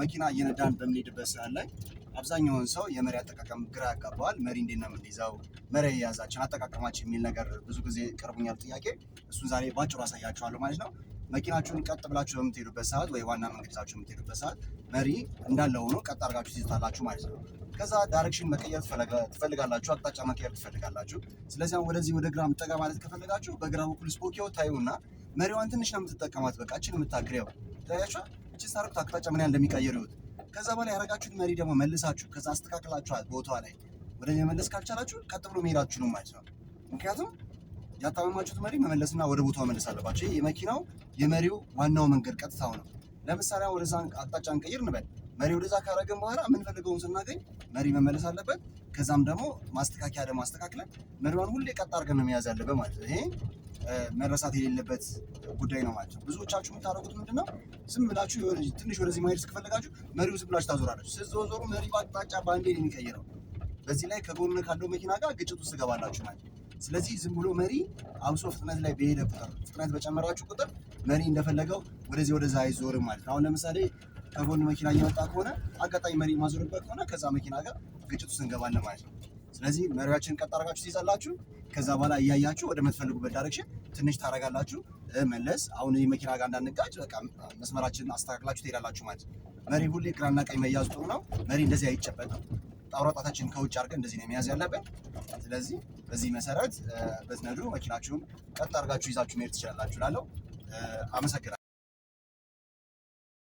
መኪና እየነዳን በምንሄድበት ሰዓት ላይ አብዛኛውን ሰው የመሪ አጠቃቀም ግራ ያጋባዋል። መሪ እንዴት ነው የምንይዘው፣ መሪ የያዛችን አጠቃቀማችን የሚል ነገር ብዙ ጊዜ ቀርቡኛል ጥያቄ። እሱን ዛሬ ባጭሩ አሳያችኋለሁ ማለት ነው። መኪናችሁን ቀጥ ብላችሁ በምትሄዱበት ሰዓት ወይ ዋና መንገድ ይዛችሁ በምትሄዱበት ሰዓት መሪ እንዳለ ሆኖ ቀጥ አድርጋችሁ ትይዙታላችሁ ማለት ነው። ከዛ ዳይሬክሽን መቀየር ትፈልጋላችሁ፣ አቅጣጫ መቀየር ትፈልጋላችሁ። ስለዚህ ወደዚህ ወደ ግራ ምጠጋ ማለት ከፈለጋችሁ በግራ በኩል ስፖኪዮ ታዩና መሪዋን ትንሽ ነው የምትጠቀማት። በቃ እችን የምታግሬው ታያችሁ። እችን ሳርኩት አቅጣጫ ምን ያህል እንደሚቀየር ይሁት። ከዛ በላይ ያረጋችሁት መሪ ደግሞ መልሳችሁ ከዛ አስተካክላችኋል ቦታዋ ላይ ወደ መመለስ ካልቻላችሁ ቀጥ ብሎ መሄዳችሁ ነው ማለት ነው። ምክንያቱም ያጣመማችሁት መሪ መመለስና ወደ ቦታው መመለስ አለባችሁ። ይሄ የመኪናው የመሪው ዋናው መንገድ ቀጥታው ነው። ለምሳሌ ወደዛ አቅጣጫ እንቀይር እንበል። መሪ ወደዛ ካረገን በኋላ የምንፈልገውን ስናገኝ መሪ መመለስ አለበት። ከዛም ደግሞ ማስተካከያ ደግሞ አስተካክለን መሪዋን ሁሌ ቀጥ አድርገን ነው መያዝ ያለበት ማለት ነው። ይሄ መረሳት የሌለበት ጉዳይ ነው ማለት ነው። ብዙዎቻችሁ የምታደርጉት ምንድነው? ዝም ብላችሁ ትንሽ ወደዚህ ማሄድ እስከፈለጋችሁ መሪው ዝም ብላችሁ ታዞራላችሁ። ስትዞሩ መሪ አቅጣጫ በአንዴ ነው የሚቀይረው። በዚህ ላይ ከጎን ካለው መኪና ጋር ግጭት ውስጥ ትገባላችሁ ማለት ነው። ስለዚህ ዝም ብሎ መሪ አብሶ ፍጥነት ላይ በሄደ ቁጥር ፍጥነት በጨመራችሁ ቁጥር መሪ እንደፈለገው ወደዚህ ወደዛ አይዞርም ማለት ነው። አሁን ለምሳሌ ከጎን መኪና እየመጣ ከሆነ አጋጣሚ መሪ ማዞርበት ከሆነ ከዛ መኪና ጋር ግጭት ውስጥ እንገባለን ማለት ነው። ስለዚህ መሪያችን ቀጥ አድርጋችሁ ትይዛላችሁ። ከዛ በኋላ እያያችሁ ወደ ምትፈልጉበት ዳይሬክሽን ትንሽ ታረጋላችሁ። መለስ አሁን መኪና ጋር እንዳንጋጭ በቃ መስመራችንን አስተካክላችሁ ትሄዳላችሁ ማለት ነው። መሪ ሁሌ ግራና ቀኝ መያዝ ጥሩ ነው። መሪ እንደዚህ አይጨበጥም። ጣውራጣታችን ከውጭ አድርገን እንደዚህ ነው መያዝ ያለብን። ስለዚህ በዚህ መሰረት በትነዱ መኪናችሁን ቀጥ አድርጋችሁ ይዛችሁ መሄድ ትችላላችሁ እላለሁ። አመሰግናለሁ።